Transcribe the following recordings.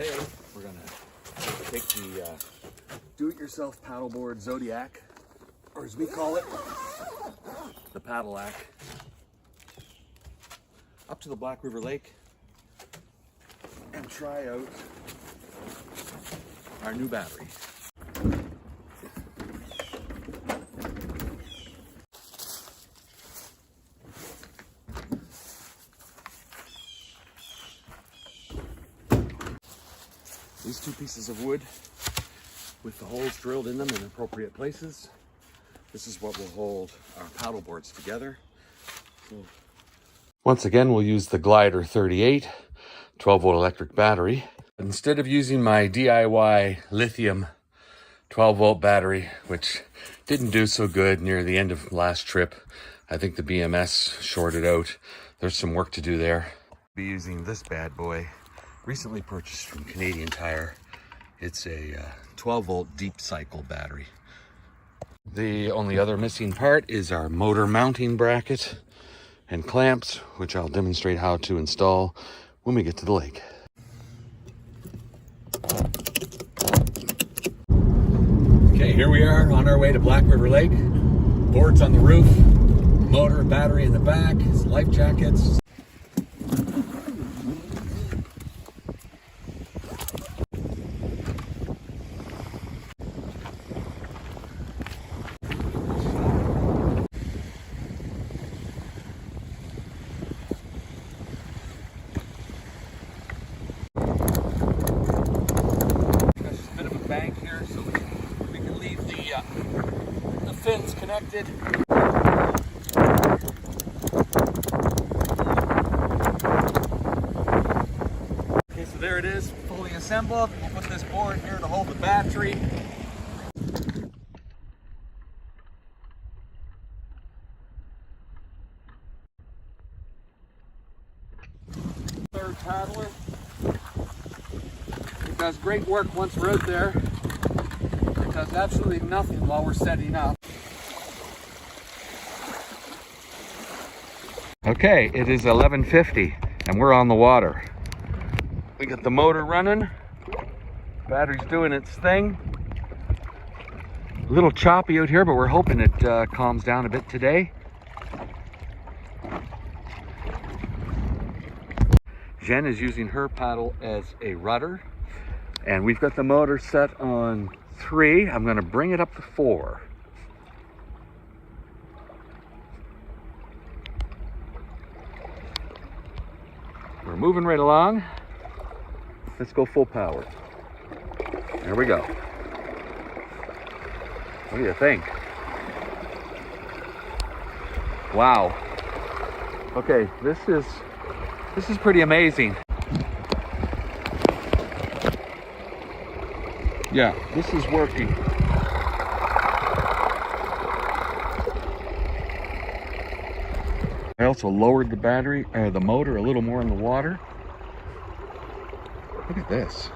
Today we're going to take the do-it-yourself paddleboard Zodiac, or as we call it, the Paddliac, up to the Black River Lake and try out our new battery. These two pieces of wood with the holes drilled in them in appropriate places. This is what will hold our paddle boards together. Once again, we'll use the Glider 38 12-volt electric battery. Instead of using my DIY lithium 12-volt battery, which didn't do so good near the end of last trip, I think the BMS shorted out. There's some work to do there. I'll be using this bad boy, recently purchased from Canadian Tire. It's a 12-volt deep cycle battery. The only other missing part is our motor mounting bracket and clamps, which I'll demonstrate how to install when we get to the lake. Okay, here we are on our way to Black River Lake. Boards on the roof, motor, battery in the back, life jackets. Bank here so we can leave the fins connected. Okay, so there it is, fully assembled. We'll put this board here to hold the battery. Third paddler. It does great work once we're out there. It does absolutely nothing while we're setting up. Okay, it is 11:50 and we're on the water. We got the motor running. Battery's doing its thing. A little choppy out here, but we're hoping it calms down a bit today. Jen is using her paddle as a rudder. And we've got the motor set on 3. I'm going to bring it up to 4. We're moving right along. Let's go full power. There we go. What do you think? Wow. Okay, this is pretty amazing. Yeah, this is working. I also lowered the battery, the motor a little more in the water. Look at this.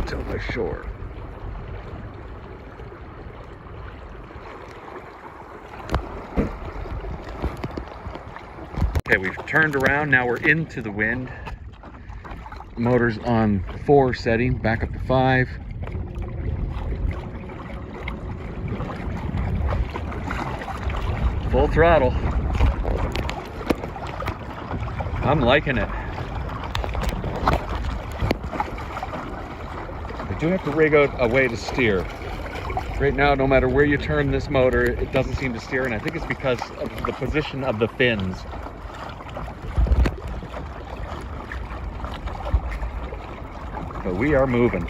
To the shore. Okay, we've turned around. Now we're into the wind. Motor's on 4 setting, back up to 5. Full throttle. I'm liking it. Do have to rig out a way to steer. Right now, no matter where you turn this motor, it doesn't seem to steer, and I think it's because of the position of the fins. But we are moving.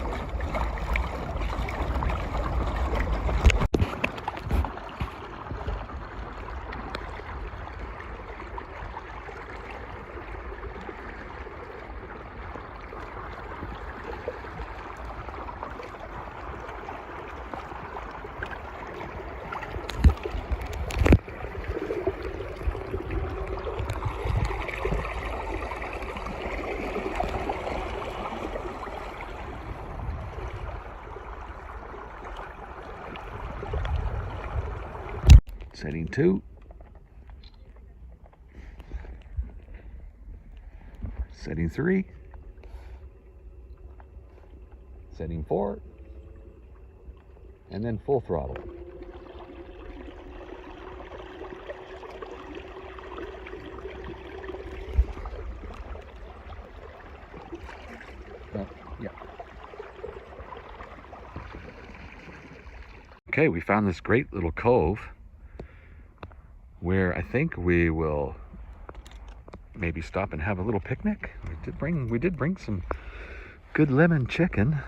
Setting 2. Setting 3. Setting 4. And then full throttle. Yeah. Okay, we found this great little cove where I think we will maybe stop and have a little picnic. We did bring some good lemon chicken.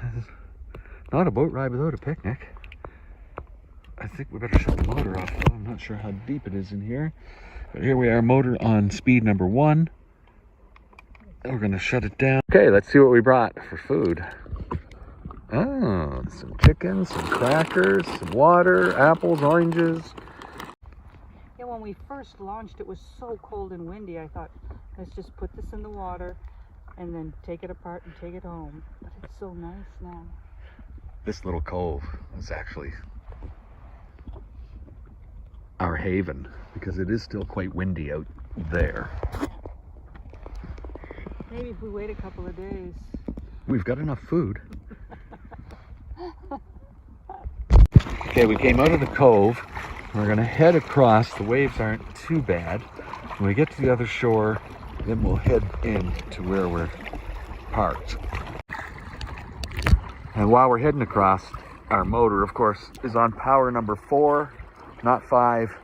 Not a boat ride without a picnic. I think we better shut the motor off though. I'm not sure how deep it is in here. But here we are, motor on speed number 1. We're gonna shut it down. Okay, let's see what we brought for food. Oh, some chicken, some crackers, some water, apples, oranges. Yeah, when we first launched, it was so cold and windy. I thought, let's just put this in the water and then take it apart and take it home. But it's so nice now. This little cove is actually our haven because it is still quite windy out there. Maybe if we wait a couple of days. We've got enough food. Okay, we came out of the cove. We're gonna head across. The waves aren't too bad. When we get to the other shore, then we'll head in to where we're parked. And while we're heading across, our motor, of course, is on power number 4, not 5.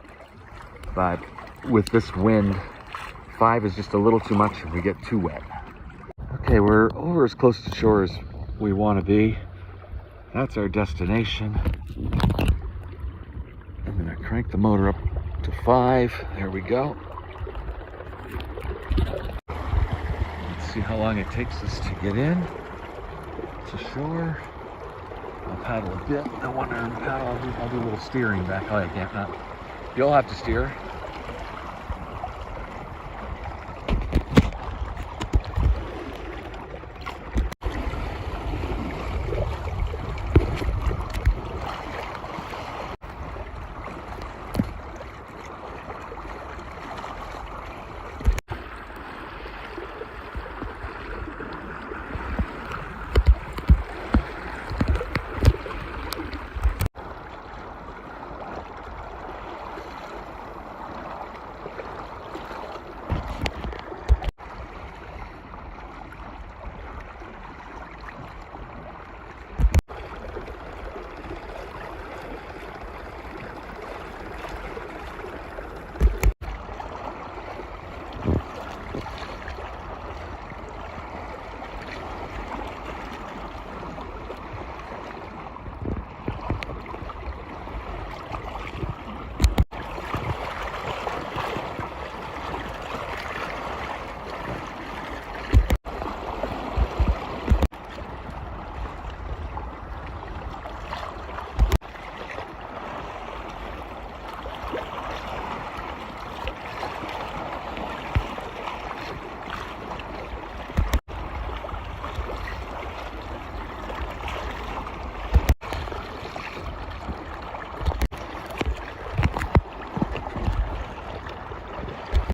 But with this wind, 5 is just a little too much and we get too wet. Okay, we're over as close to shore as we want to be. That's our destination. I'm gonna crank the motor up to 5. There we go. Let's see how long it takes us to get in to shore. I'll paddle a bit. I want to paddle. I'll do a little steering back. Oh, I can't. Not. You'll have to steer.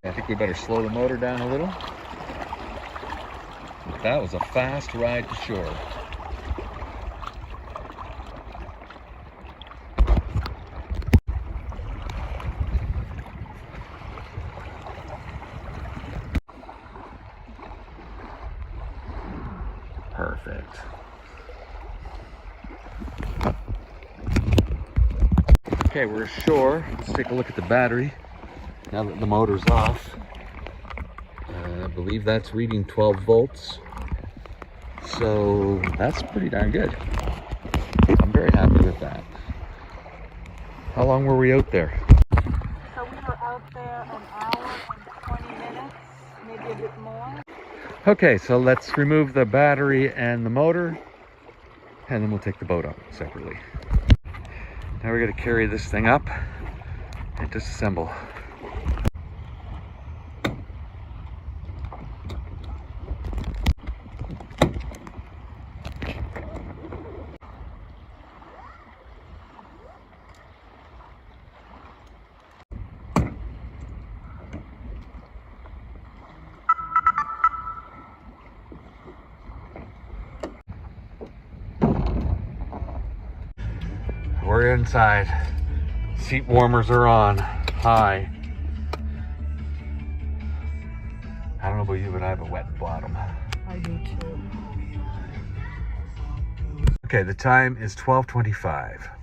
I think we better slow the motor down a little. That was a fast ride to shore. Perfect. Okay, we're ashore. Let's take a look at the battery. Now that the motor's off, I believe that's reading 12 volts. So that's pretty darn good. I'm very happy with that. How long were we out there? So we were out there an hour and 20 minutes, maybe a bit more. Okay, so let's remove the battery and the motor, and then we'll take the boat up separately. Now we're going to carry this thing up and disassemble. inside. Seat warmers are on high. I don't know about you, but I have a wet bottom. I do too. Okay, the time is 12:25.